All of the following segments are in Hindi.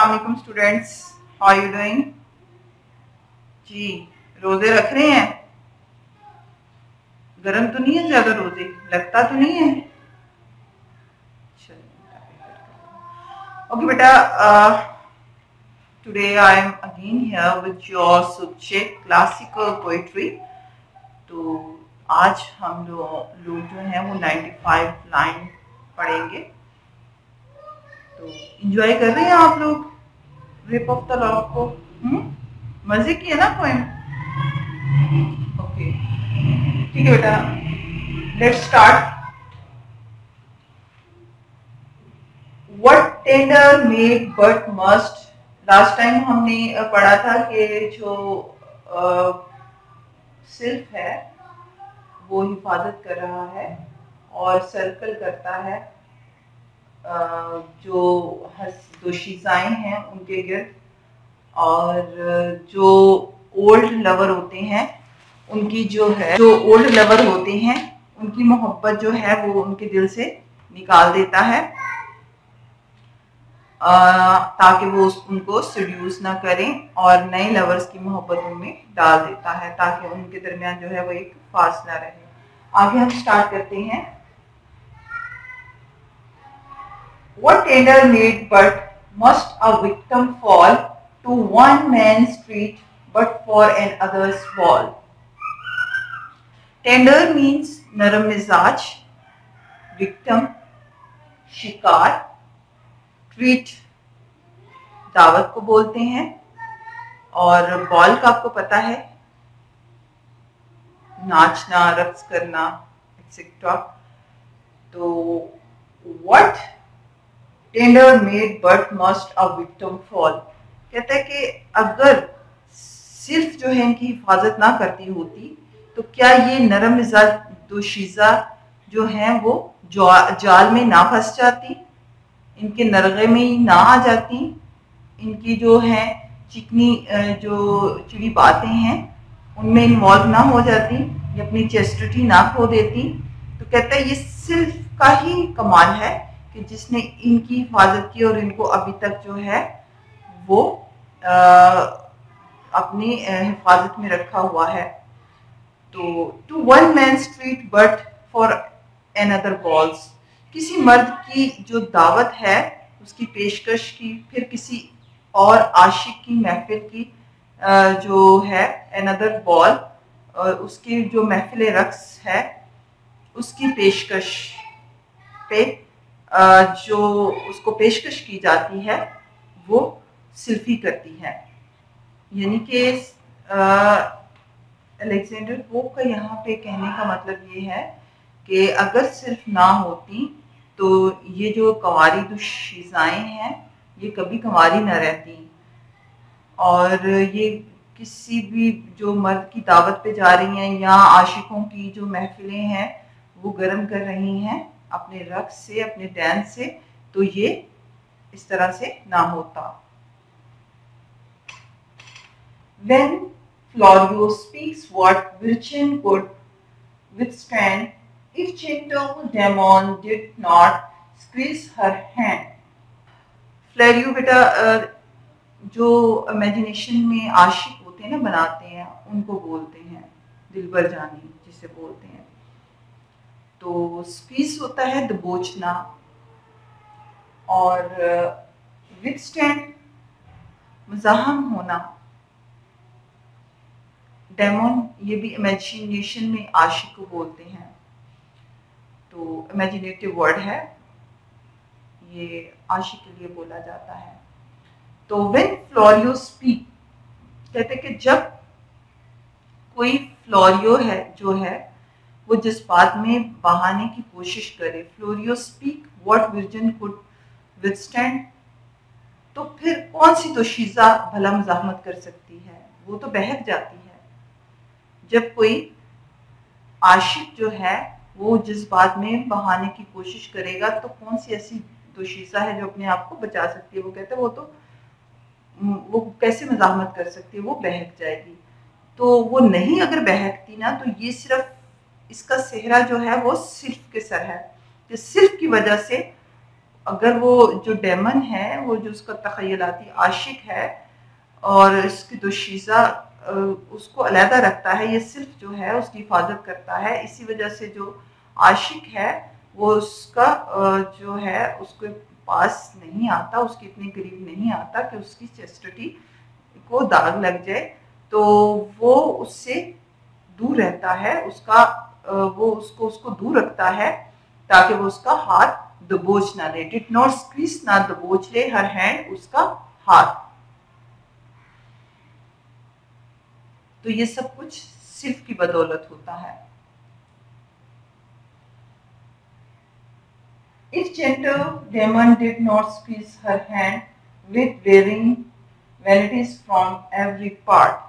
अस्सलाम वालेकुम students, how are you doing जी। रोजे रख रहे हैं? गरम तो नहीं है ज्यादा? रोजे लगता तो नहीं है? ओके बेटा, today I am again here with your subject classical poetry. तो आज हम लोग जो हैं वो 95 लाइन पढ़ेंगे। तो इंजॉय कर रहे हैं आप लोग रिप ऑफ द लॉक को? मजे की है ना पोएम? ओके, ठीक है बेटा, let's start. What tender made but must। Last time हमने पढ़ा था कि जो सिल्फ है वो हिफाजत कर रहा है और सर्कल करता है जो दोशीज़ाएं हैं उनके गिर्द, और जो ओल्ड लवर होते हैं उनकी जो ओल्ड लवर होते हैं उनकी मोहब्बत जो है वो उनके दिल से निकाल देता है ताकि वो उनको सीड्यूस ना करें, और नए लवर्स की मोहब्बत उनमें डाल देता है ताकि उनके दरमियान जो है वो एक फासला रहे। आगे हम स्टार्ट करते हैं। What tender maid but must a victim fall to one man's street but for another's wall। Tender means नरम मिजाज, विक्टिम शिकार, ट्रीट दावत को बोलते हैं, और बॉल का आपको पता है नाचना, रक्स करना एक्सेट्रा। तो what tender made but must a victim fall, कहता है कि अगर सिर्फ जो है इनकी हिफाजत ना करती होती तो क्या ये नरम मिजाज दोशीज़ा जो हैं वो जाल में ना फंस जाती, इनके नरगे में ही ना आ जाती, इनकी जो है चिकनी जो चिड़ी बातें हैं उनमें इन्वॉल्व ना हो जाती, ये अपनी चेस्टिटी ना खो देती। तो कहता है ये सिर्फ का ही कमाल है कि जिसने इनकी हिफाजत की और इनको अभी तक जो है वो अपनी हिफाजत में रखा हुआ है। तो to one man street but for another balls, किसी मर्द की जो दावत है उसकी पेशकश की, फिर किसी और आशिक की महफिल की जो है एनदर बॉल, उसकी जो महफिल रक्स है उसकी पेशकश पे जो उसको पेशकश की जाती है वो सिल्फी करती है। यानी कि अलेक्जेंडर पोप का यहाँ पे कहने का मतलब ये है कि अगर सिर्फ ना होती तो ये जो कंवारी दोशीज़ाएं हैं ये कभी कंवारी न रहती, और ये किसी भी जो मर्द की दावत पे जा रही हैं या आशिकों की जो महफिलें हैं वो गर्म कर रही हैं अपने रक्स से, अपने डांस से, तो ये इस तरह से ना होता। When Florio speaks what Virgin could withstand if gentle Damon did not squeeze her hand। Florio बेटा जो इमेजिनेशन में आशिक होते हैं ना, बनाते हैं, उनको बोलते हैं दिलबर जानी जिसे बोलते हैं। तो स्क्वीज होता है दबोचना, और विथस्टैंड मुज़ाहम होना। डेमोन ये भी इमेजिनेशन में आशिक को बोलते हैं, तो इमेजिनेटिव वर्ड है, ये आशिक के लिए बोला जाता है। तो व्हेन फ्लोरियो स्पीक, कहते कि जब कोई फ्लोरियो है जो है वो जज्बात में बहाने की कोशिश करे, Florio speak what vision could withstand, तो फिर कौन सी दोशीज़ा भला मज़ाहमत कर सकती है, वो तो बहक जाती है। जब कोई आशिक जो है वो जज्बात में बहाने की कोशिश करेगा तो कौन सी ऐसी दोशीज़ा है जो अपने आप को बचा सकती है, वो कहते हैं वो कैसे मज़ाहमत कर सकती है, वो बहक जाएगी। तो वो नहीं अगर बहकती ना तो ये सिर्फ इसका सेहरा जो है वो सिर्फ के सर है कि सिर्फ की वजह से अगर वो जो डेमन है, वो जो उसका तखयलाती आशिक है और इसकी दोशीज़ा उसको अलहदा रखता है, ये सिर्फ जो है उसकी हिफाजत करता है। इसी वजह से जो आशिक है वो उसका जो है उसके पास नहीं आता, उसके इतने करीब नहीं आता कि उसकी चेस्टिटी को दाग लग जाए, तो वो उससे दूर रहता है, उसका वो उसको दूर रखता है ताकि वो उसका हाथ दबोच ना ले। डिड नॉट स्क्वीज, ना दबोच ले हर हैंड, उसका हाथ। तो ये सब कुछ सिल्फ की बदौलत होता है। If gentle demon did not squeeze her hand with wearing vanities from every part.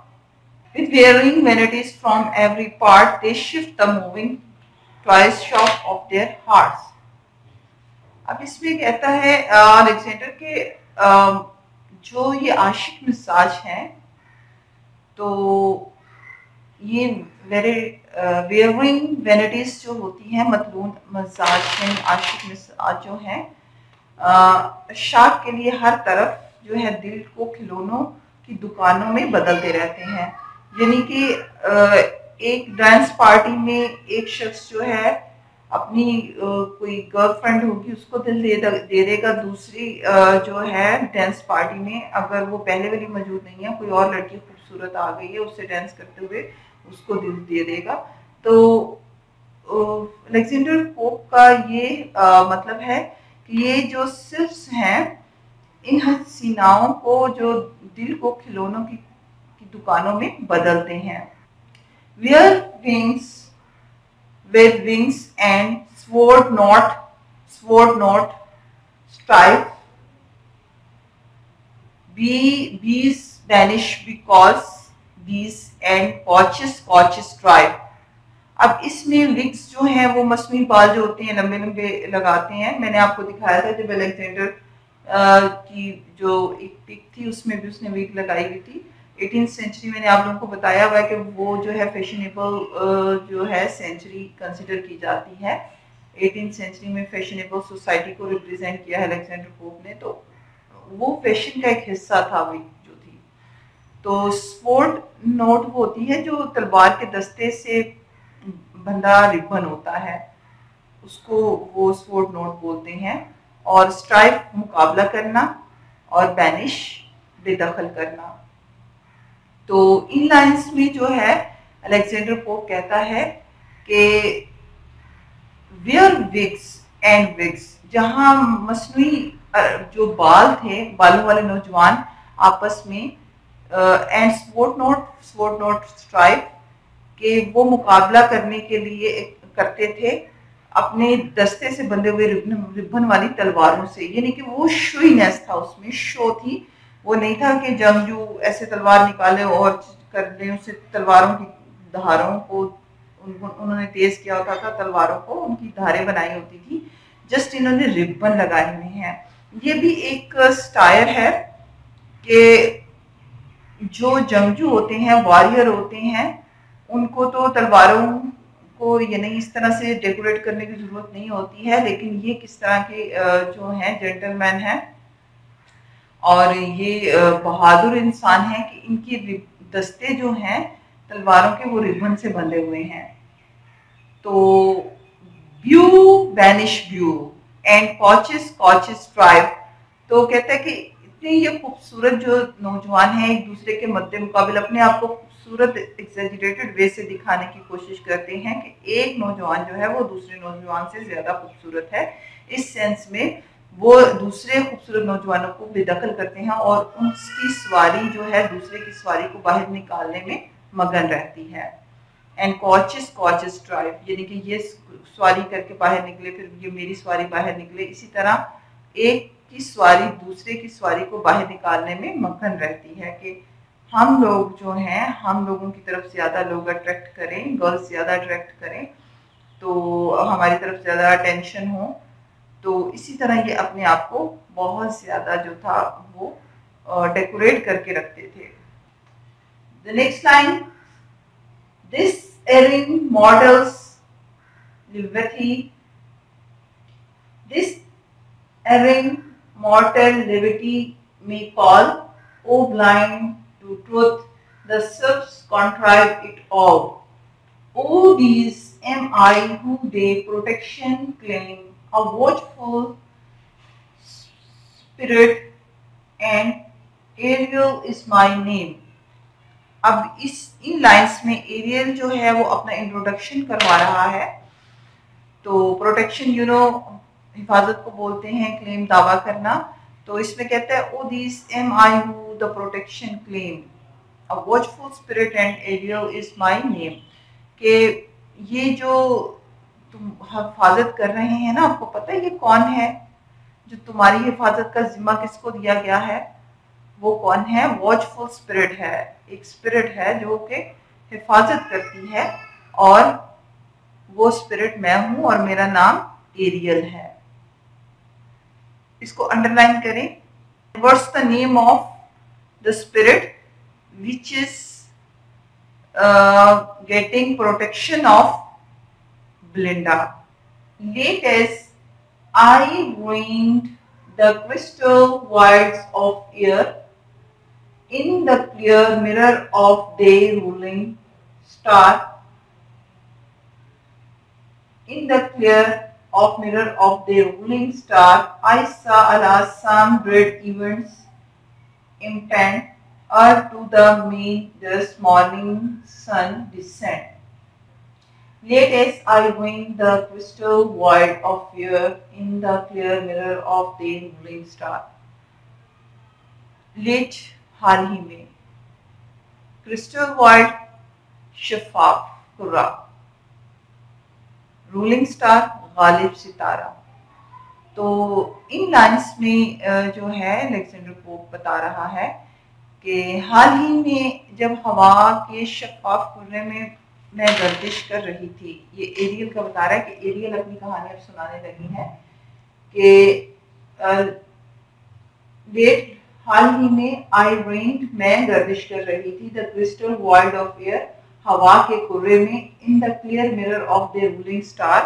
With wearing vanities from every part, they shift the moving toys shop of their hearts. अब इसमें कहता है अलेक्जेंडर के जो ये आशिक मिजाज हैं, तो ये वेयरिंग वेनिटीज जो होती हैं, मतलून मिजाज यानी आशिक मिजाज जो हैं, शाख के लिए हर तरफ जो है दिल को खिलौनों की दुकानों में बदलते रहते हैं। यानी कि एक डांस पार्टी में एक शख्स जो है अपनी कोई गर्लफ्रेंड होगी उसको दिल दे देगा, दूसरी जो है डांस पार्टी में अगर वो पहले वाली मौजूद नहीं है, कोई और लड़की खूबसूरत आ गई है, उससे डांस करते हुए उसको दिल दे देगा। तो अलेक्जेंडर पोप का ये मतलब है कि ये जो सिर्फ हैं, इन हसीनाओं को जो दिल को खिलौनों की दुकानों में बदलते हैं। Wear wings with wings and sword not strife. Bees vanish because bees and couches strive. अब इसमें विग्स जो हैं वो मसनूई बाल जो होते हैं लंबे लंबे लगाते हैं। मैंने आपको दिखाया था जब अलेक्जेंडर की जो एक पिक थी उसमें भी उसने विग लगाई हुई थी। 18th सेंचुरी मैंने आप लोगों को बताया हुआ है कि वो जो है फैशनेबल जो है सेंचुरी कंसिडर की जाती है। 18th सेंचुरी में फैशनेबल सोसाइटी को रिप्रेजेंट किया है अलेक्जेंडर पोप ने, तो वो फैशन का एक हिस्सा था विग जो थी। तो स्वॉर्ड नोट होती है जो तलवार के दस्ते से बंधा रिबन होता है, उसको वो स्वॉर्ड नोट बोलते हैं। और स्ट्राइफ मुकाबला करना और बैनिश बेदखल करना। तो इन लाइंस में जो है अलेक्जेंडर पोप कहता है कि वेयर विग्स एंड विग्स, जहां मसनूई जो बाल थे, बालों वाले नौजवान आपस में एंड स्वॉर्ड नोट स्ट्राइफ के वो मुकाबला करने के लिए करते थे अपने दस्ते से बंधे हुए रिबन वाली तलवारों से। यानी कि वो शोइनेस था, उसमें शो थी। वो नहीं था कि जंगजू ऐसे तलवार निकाले और कर दें, उससे तलवारों की धारों को उन्होंने तेज किया होता था, तलवारों को उनकी धारें बनाई होती थी, जस्ट इन्होंने रिबन लगाए हुए हैं। ये भी एक स्टाइल है कि जो जंगजू होते हैं, वॉरियर होते हैं, उनको तो तलवारों को यानी इस तरह से डेकोरेट करने की जरूरत नहीं होती है, लेकिन ये किस तरह के जो हैं जेंटलमैन हैं और ये बहादुर इंसान हैं कि इनके दस्ते जो हैं तलवारों के वो रिबन से बंधे हुए हैं। तो ब्यू बैनिश ब्यू एंड कॉचेस ट्राइब। तो कहता है कि इतने ये खूबसूरत जो नौजवान हैं एक दूसरे के मद्दे मुकाबिल अपने आप को खूबसूरत एग्जैजरेटेड वे से दिखाने की कोशिश करते हैं कि एक नौजवान जो है वो दूसरे नौजवान से ज्यादा खूबसूरत है। इस सेंस में वो दूसरे खूबसूरत नौजवानों को बेदखल करते हैं और उनकी सवारी जो है दूसरे की सवारी को बाहर निकालने में मगन रहती है। एंड कॉचेस ड्राइव, यानी कि ये सवारी करके बाहर निकले, फिर ये मेरी सवारी बाहर निकले, इसी तरह एक की सवारी दूसरे की सवारी को बाहर निकालने में मगन रहती है कि हम लोग जो हैं, हम लोगों की तरफ ज्यादा लोग अट्रैक्ट करें, गर्ल्स ज्यादा अट्रैक्ट करें, तो हमारी तरफ ज्यादा अटेंशन हो। तो इसी तरह ये अपने आप को बहुत ज्यादा जो था वो डेकोरेट करके रखते थे। The next line, this erring models liberty, this erring mortal levity may call, O blind to truth, the selves contrive it all. O these am I who day protection claim, a watchful spirit and Ariel is my name. अब इन लाइंस में एरियल जो है वो अपना इंट्रोडक्शन करवा रहा है। तो प्रोटेक्शन हिफाजत को बोलते हैं, क्लेम दावा करना। तो इसमें कहता है oh this am I who the protection claim, a watchful spirit and Ariel is my name. कि ये जो तुम हिफाजत कर रहे हैं ना, आपको पता है ये कौन है? जो तुम्हारी हिफाजत का जिम्मा किसको दिया गया है, वो कौन है? वॉचफुल स्पिरिट है, एक स्पिरिट है जो कि हिफाजत करती है, और वो स्पिरिट मैं हूं और मेरा नाम एरियल है। इसको अंडरलाइन करें। What's the name of the spirit which is getting protection of Belinda? Late as I ruined the crystal wilds of air in the clear mirror of day ruling star, in the clear of mirror of the ruling star, I saw alas some dread events impend, or to the me this morning sun descend. Late as I wing the crystal void of fear in the clear mirror of the ruling star. Late हाल ही में, क्रिस्टल वॉइड शफाफ कुर्रा, रूलिंग स्टार गालिब सितारा। तो इन लाइंस में जो है अलेक्जेंडर पोप बता रहा है कि हाल ही में जब हवा के शफाफ कुर्रे में मैं गर्दिश कर रही थी, ये एरियल का बता रहा है कि एरियल अपनी कहानी अब सुनाने लगी है कि लेट हाल ही में आई रेंड मैं गर्दिश कर रही थी, the crystal void of air हवा के कुर्रे में, in the clear mirror of the ruling star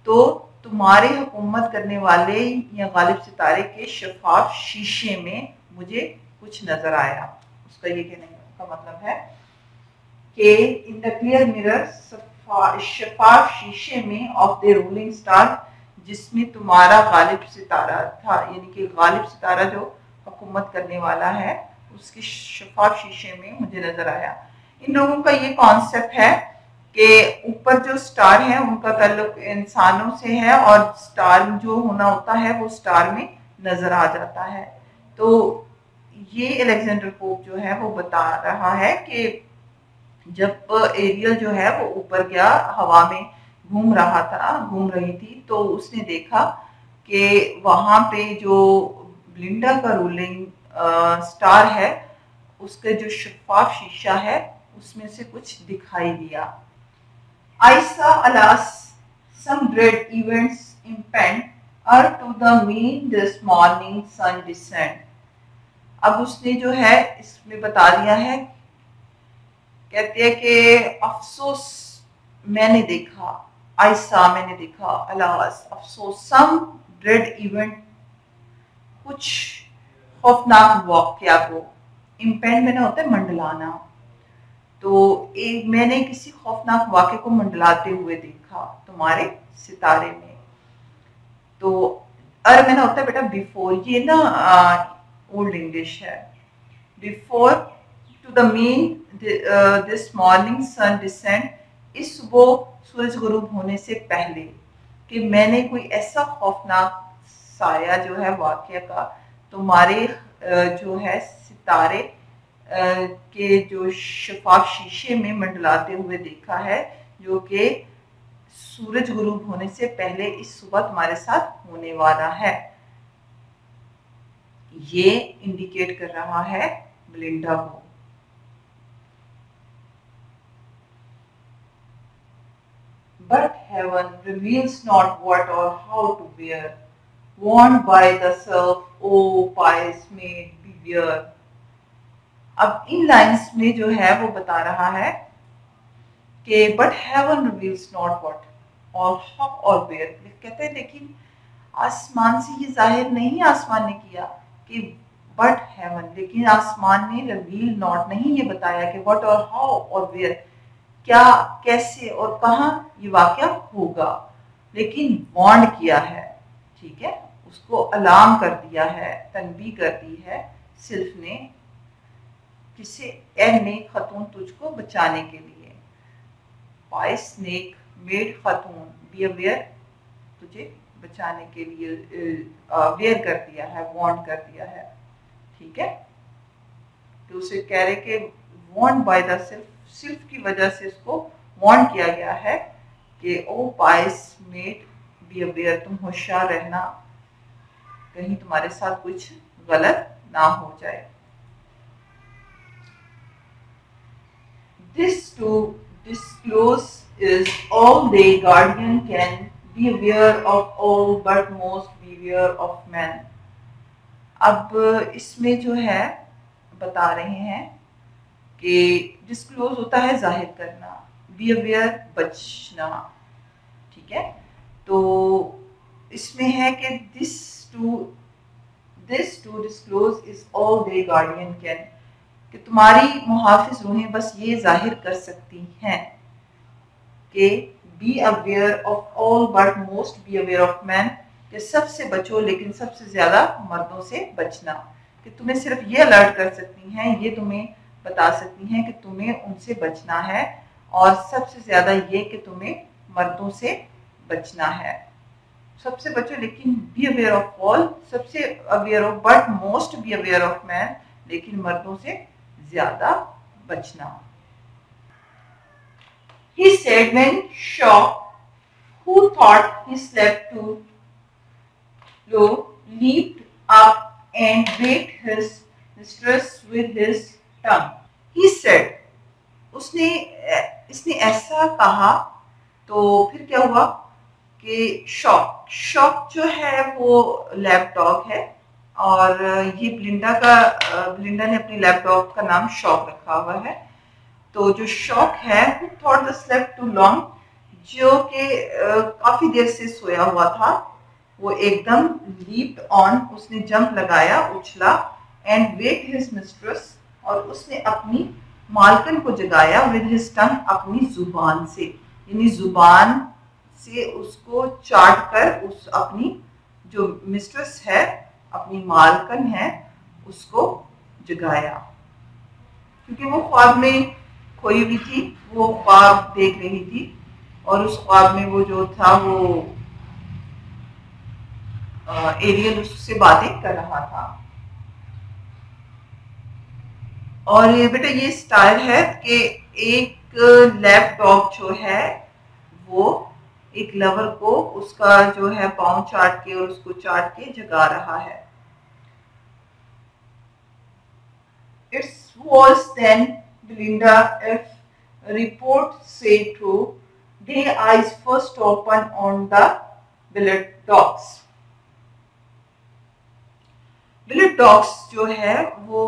तो तुम्हारे हुकूमत करने वाले या गालिब सितारे के शफाफ शीशे में मुझे कुछ नजर आया। उसका ये कहने का मतलब है कि इन द क्लियर मिरर शफाफ शीशे में ऑफ द रूलिंग स्टार, जिसमें तुम्हारा गालिब सितारा था, यानी कि गालिब सितारा जो हुकूमत करने वाला है उसके शफाफ शीशे में मुझे नजर आया। इन लोगों का ये कॉन्सेप्ट है कि ऊपर जो स्टार है उनका ताल्लुक इंसानों से है और स्टार जो होना होता है वो स्टार में नजर आ जाता है। तो ये अलेक्जेंडर पोप जो है वो बता रहा है कि जब एरियल जो है वो ऊपर गया, हवा में घूम रही थी, तो उसने देखा कि वहां पे जो ब्लिंडा का रूलिंग स्टार है उसका जो शफाफ शीशा है उसमें से कुछ दिखाई दिया। I saw alas some dread events impend, or to the me this morning sun descend। अब उसने जो है इसमें बता दिया है, कहते हैं कि अफसोस मैंने देखा, I saw मैंने देखा, अलास अफसोस, some dread event कुछ खौफनाक वाक़या को, इम्पेंड मैंने होता है मंडलाना, तो मैंने किसी खौफनाक वाक़े को मंडलाते हुए देखा तुम्हारे सितारे में। तो अर मैंने होता है बेटा बिफोर, ये ना ओल्ड इंग्लिश है। Before to the mean this morning sun descend, इस वो सूरज गुरूब होने से पहले कि मैंने कोई ऐसा खौफनाक साया जो है वाक़या का तुम्हारे जो है सितारे के जो शफाफ शीशे में मंडलाते हुए देखा है, जो कि सूरज गुरूब होने से पहले इस सुबह तुम्हारे साथ होने वाला है। ये इंडिकेट कर रहा है बेलिंडा को। But heaven reveals not what or how to bear, warned by the self, O pious maid, beware। अब इन लाइंस में जो है वो बता रहा है कि but heaven reveals not what और हाउ और वेयर, कहते हैं लेकिन आसमान से ये जाहिर नहीं आसमान ने किया कि बट हेवन, लेकिन आसमान ने रिवील नॉट नहीं ये बताया कि व्हाट और हाउ और वेयर, क्या, कैसे और कहाँ ये वाकया होगा, लेकिन वार्न किया है, ठीक है, उसको अलार्म कर दिया है, तनबी कर दी है सिल्फ ने, किसे, ए नेक खतून तुझको बचाने के लिए, बाय स्नेक मेड खतून बी अवेयर, तुझे बचाने के लिए वेयर कर दिया है, वार्न कर दिया है, ठीक है। तो उसे कह रहे कि वार्न बाय द सिल्फ, सिल्फ की वजह से उसको वार्न किया गया है कि ओ बाइस मेड बी अवेयर, तुम होशियार रहना, कहीं तुम्हारे साथ कुछ गलत ना हो जाए। This to disclose is all the guardian can be aware of all but most beware of man। अब इसमें जो है बता रहे हैं कि डिस्क्लोज होता है जाहिर करना, बी अवेयर बचना, ठीक है। तो इसमें है कि this to disclose is all they guardian can, कि तुम्हारी मुहाफिज रूहें बस ये जाहिर कर सकती हैं कि be aware of all but most be aware of man, कि सबसे बचो लेकिन सबसे ज्यादा मर्दों से बचना, कि तुम्हें सिर्फ ये अलर्ट कर सकती हैं, ये तुम्हें बता सकती हैं कि तुम्हें उनसे बचना है, और सबसे ज्यादा ये कि तुम्हें मर्दों से बचना है, सबसे बचो लेकिन बी अवेयर ऑफ ऑल, सबसे aware of, but most be aware of man, लेकिन मर्दों से ज्यादा बचना। He said when Shaw, who thought he slept too low, leaped up and waked his mistress with his tongue. He said, इसने ऐसा कहा, तो फिर क्या हुआ कि शॉक जो है वो लैब डॉग है, और ये ब्लिंडा ने अपनी लैब डॉग का नाम शॉक रखा हुआ है। तो जो शॉक है, who thought the slept too long, जो कि काफी देर से सोया हुआ था, वो एकदम लीप्ड ऑन, उसने जंप लगाया, उछला, एंड वेक्ड हिज मिस्ट्रेस, और उसने अपनी मालकन को जगाया, विद हिज टंग, अपनी जुबान से, यानी जुबान से उसको चाट कर उस अपनी जो मिस्ट्रेस है, अपनी मालकन है, उसको जगाया, क्योंकि वो ख्वाब में खोई हुई थी, वो ख्वाब देख रही थी, और उस ख्वाब में वो जो था वो एरियल उससे बातें कर रहा था। और ये बेटा ये स्टाइल है कि एक लैब डॉग जो है वो एक लवर को उसका जो है पाँव चाट के और उसको चाट के जगा रहा है। It was then, Belinda, if report say true, their eyes first open on the billet dogs. Billet dogs जो है वो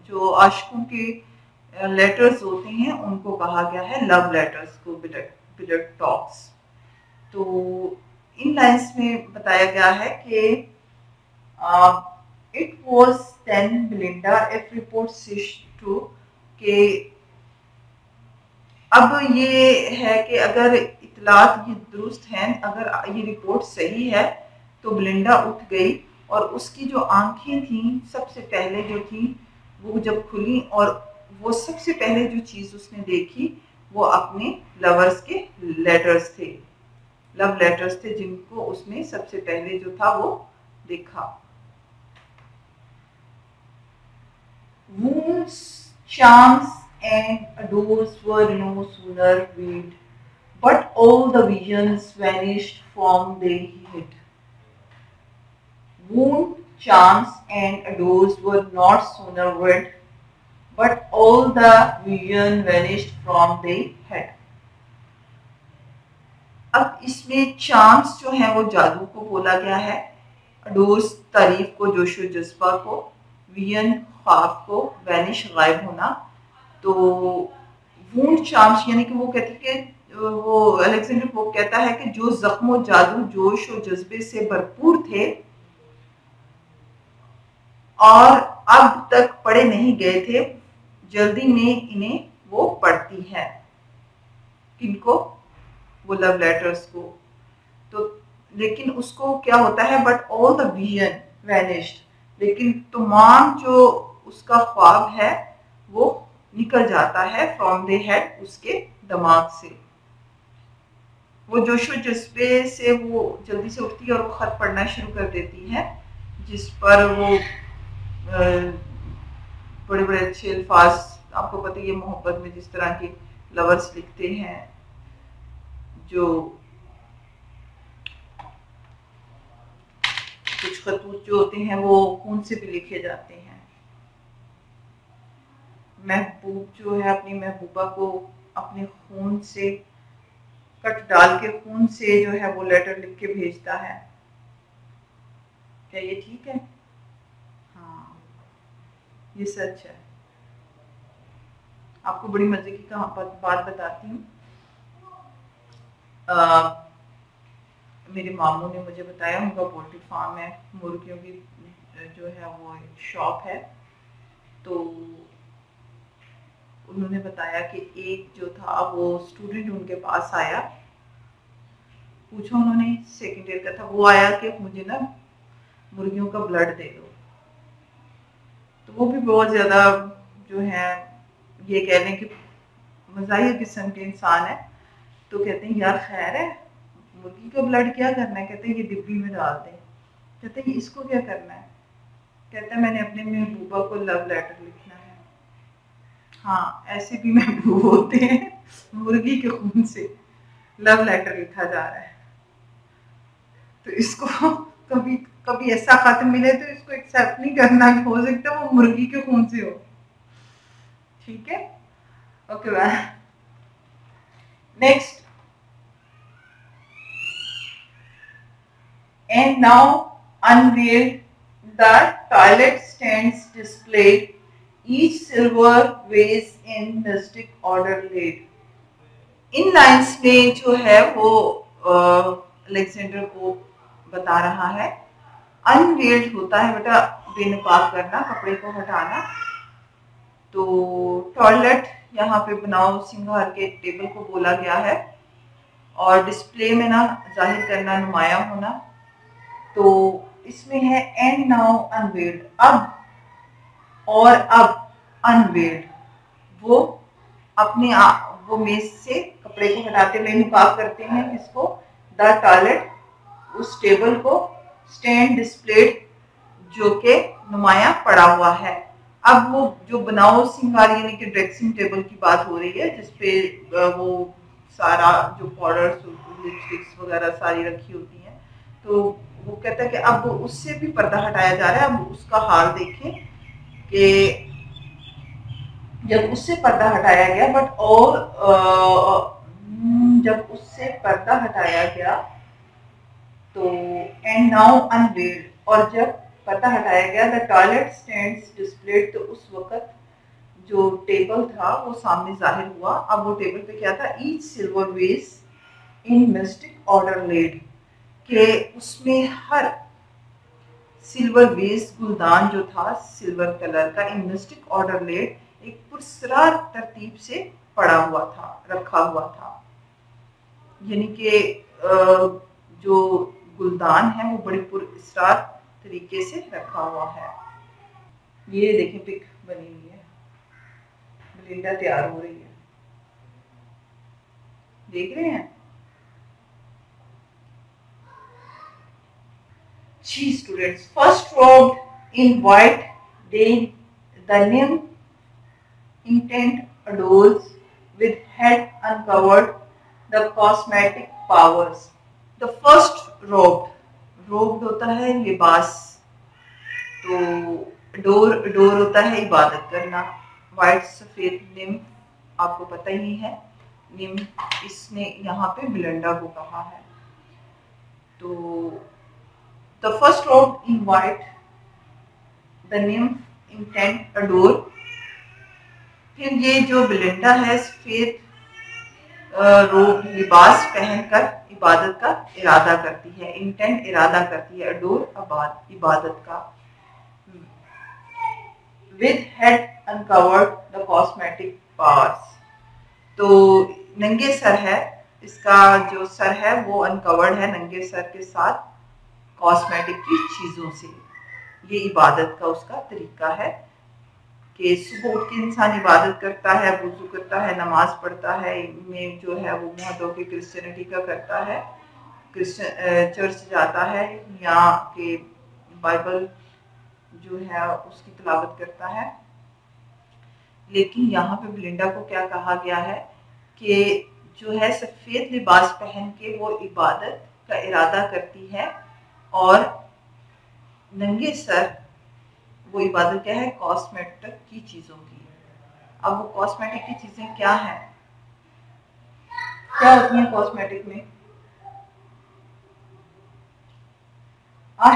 जो आशिकों के लेटर्स होते हैं उनको कहा गया है लव लेटर्स को, बिलेट डॉग्स। तो इन लाइन्स में बताया गया है कि it was then Belinda if report true, कि अब ये है कि अगर इतलात ये दुरुस्त हैं, अगर ये रिपोर्ट सही है, तो बिलिंडा उठ गई, और उसकी जो आंखें थी सबसे पहले जो थी वो जब खुली, और वो सबसे पहले जो चीज़ उसने देखी वो अपने लवर्स के लेटर्स थे, लव लेटर्स थे, जिनको उसने सबसे पहले जो था वो देखा। Wounds, charms and adores were no sooner veiled, but all the visions vanished from their head. Wound, charms and adores were not sooner veiled, but all the vision vanished from their head. अब इसमें चार्म्स जो है वो जादू को बोला गया है, अडोर्स तारीफ को, जोशो जज्बा को, विजन ख्वाब को, वैनिश गायब होना। तो वूंड चार्म्स यानी कि वो कहते हैं वो अलेक्जेंडर पोप कहता है कि जो जख्मो जादू जोश और जज्बे से भरपूर थे और अब तक पढ़े नहीं गए थे, जल्दी में इन्हें वो पढ़ती है। किनको? वो लव लेटर्स को। तो लेकिन उसको क्या होता है, but all the vision vanished, लेकिन तमाम जो उसका ख्वाब है वो निकल जाता है फ्रॉम द हेड, उसके दिमाग से। वो जोशो जज्बे से वो जल्दी से उठती है और वो खत पढ़ना शुरू कर देती है, जिस पर वो बड़े बड़े अच्छे अल्फाज, आपको पता है मोहब्बत में जिस तरह के लवर्स लिखते हैं, जो कुछ खतूत जो होते हैं वो खून से भी लिखे जाते हैं। महबूब जो है अपनी महबूबा को अपने खून से कट डाल के, खून से जो है वो लेटर लिख के भेजता है। क्या ये ठीक है? हाँ, ये सच है। आपको बड़ी मजे की बात बताती हूँ। मेरे मामू ने मुझे बताया, उनका पोल्ट्री फार्म है, मुर्गियों की जो है वो शॉप है। तो उन्होंने बताया कि एक जो था वो स्टूडेंट उनके पास आया, पूछा उन्होंने, सेकेंड ईयर का था, वो आया कि मुझे ना मुर्गियों का ब्लड दे दो। तो वो भी बहुत ज़्यादा जो है ये कह लें कि मज़ाहिर किस्म के इंसान है। तो कहते हैं यार खैर है, मुर्गी का ब्लड क्या करना है? कहते हैं ये डिब्बी में डाल दें। कहते हैं इसको क्या करना है? कहता है मैंने अपने महबूबा को लव लेटर लिखना है। हाँ, ऐसे भी महबूब होते हैं, मुर्गी के खून से लव लेटर लिखा जा रहा है। तो इसको कभी कभी ऐसा खत मिले तो इसको एक्सेप्ट नहीं करना कि हो सकता है वो मुर्गी के खून से हो। ठीक है, okay bye. Next, and now unveiled the toilet stands displayed, each silver vase in mystic order laid. In lines में जो है वो अलेक्जेंडर को बता रहा है, अनवेल्ड होता है बेटा बेनकाब करना, कपड़े को हटाना। तो टॉयलेट यहाँ पे बनाओ सिंगार के टेबल को बोला गया है, और डिस्प्ले में ना जाहिर करना, नुमाया होना। तो इसमें है एंड नाउ अनवेल्ड, अब और अब अनवेल्ड, वो अपने वो मेज से कपड़े को हटाते हुए नुकाब करते हैं इसको, द टॉयलेट, उस टेबल को, स्टैंड डिस्प्लेड, जो के नुमाया पड़ा हुआ है। अब वो जो बनाओ सिंगार यानी कि ड्रेसिंग टेबल की बात हो रही है, जिसपे वो सारा जो पाउडर्स, लिपस्टिक्स वगैरह सारी रखी होती हैं। तो वो कहता है कि अब उससे भी पर्दा हटाया जा रहा है। अब उसका हाल देखें कि जब उससे पर्दा हटाया गया, बट और जब उससे पर्दा हटाया गया तो एंड नाउ अनवेल्ड, और जब पर्दा हटाया गया द टॉयलेट स्टैंड्स डिस्प्लेड, तो उस वक्त जो टेबल था वो सामने जाहिर हुआ। अब वो टेबल पे क्या था, ईच सिल्वर वेस इन मिस्टिक ऑर्डर लेड, के उसमें हर सिल्वर वेस, गुलदान जो था सिल्वर कलर का, इन मिस्टिक ऑर्डर लेड, एक पुरस्कार तरतीब से पड़ा हुआ था, रखा हुआ था। यानी कि जो गुलदान है वो बड़ी पुरस्कार तरीके से रखा हुआ है। ये देखें पिक बनी हुई है, बेलिंडा तैयार हो रही है, देख रहे हैं? She students first robed in white, they the nymph intent adores with head uncovered the cosmetic powers. The first robed होता है लिबास, तो डोर होता है इबादत करना, वाइट सफेद, निम्फ आपको पता ही है, निम्फ इसने यहाँ पे बिलंडा को कहा है। तो the first robed in white, the nymph intent adore। फिर ये जो बिलिंडा है सफेद रोब लिबास पहनकर इबादत का इरादा करती है, इंटेंट इरादा करती है, अडोर इबादत का। With head uncovered the cosmetic parts, तो नंगे सर है, इसका जो सर है वो अनकवर्ड है, नंगे सर के साथ कॉस्मेटिक की चीजों से। ये इबादत का उसका तरीका है कि सुबह उठ के इंसान इबादत करता है, वुजू करता है, नमाज पढ़ता है, में जो है वो मुंह धो के क्रिश्चियनिटी का करता है, क्रिश्चियन चर्च जाता है या के बाइबल जो है उसकी तिलावत करता है। लेकिन यहाँ पे बिलिंडा को क्या कहा गया है कि जो है सफ़ेद लिबास पहन के वो इबादत का इरादा करती है और नंगे सर वो इबादत क्या है, कॉस्मेटिक की चीज़ों की। अब वो कॉस्मेटिक की चीज़ें क्या हैं, क्या होती हैं कॉस्मेटिक में? A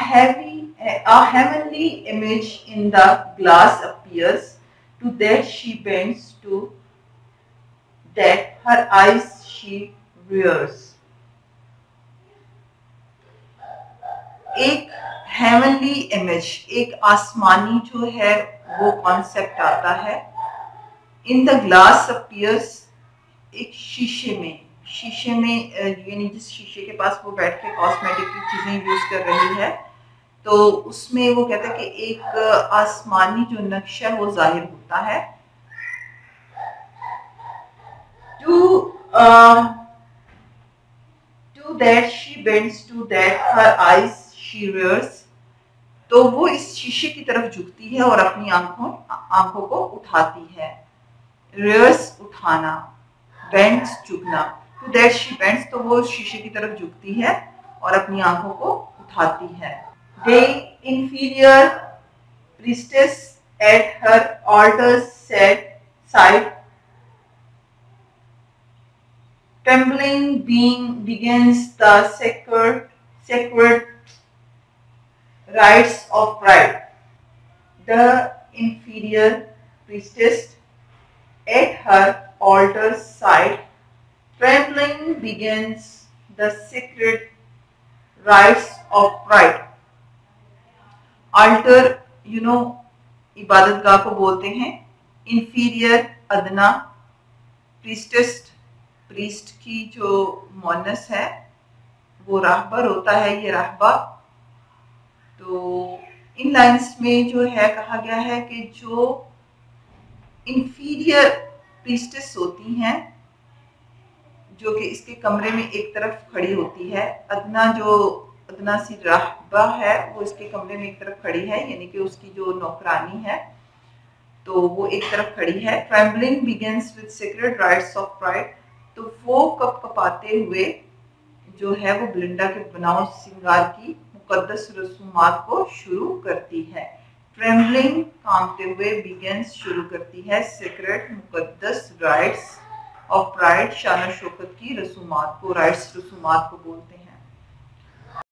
heavenly image in the glass appears to that she bends to that her eyes she wears. एक हेवनली इमेज, एक आसमानी जो है वो कॉन्सेप्ट आता है। इन द ग्लास अपीयर्स, एक शीशे में यानी जिस शीशे के पास वो बैठ के कॉस्मेटिक की चीजें यूज कर रही है, तो उसमें वो कहता है कि एक आसमानी जो नक्शा वो जाहिर होता है। To that she bends, to that her eyes she wears, तो वो इस शीशे की तरफ झुकती है और अपनी आंखों को उठाती है। रेयर्स उठाना, बेंड्स झुकना। टू दैट शी बेंड्स, तो वो शीशे की तरफ झुकती है और अपनी आंखों को उठाती है। The inferior priestess at her altar's side, trembling begins the sacred rites of pride. The inferior priestess at her altar's side, trembling begins the sacred rites of pride. Alter इबादत गाह को बोलते हैं। इंफीरियर अदना, प्रीस्ट की जो मोनस है वो राहबर होता है, ये राहबा। तो इन लाइंस में जो है कहा गया है कि जो इंफीरियर प्रीस्टेस होती हैं, जो कि इसके कमरे में एक तरफ खड़ी होती है, अदना सी राहबा है वो इसके कमरे में एक तरफ खड़ी है, यानी कि उसकी जो नौकरानी है तो वो एक तरफ खड़ी है। Trembling begins with secret rights of pride, तो वो कपाते हुए जो है वो बिलिंडा के बनाव श्रृंगार की मुकद्दस रसूमात को शुरू करती है। ट्रेम्बलिंग कांपते हुए, बिगिंस शुरू करती है, सीक्रेट मुकद्दस राइट्स ऑफ प्राइड शान शौकत की रसूमात को, राइट्स रसूमात को बोलते हैं।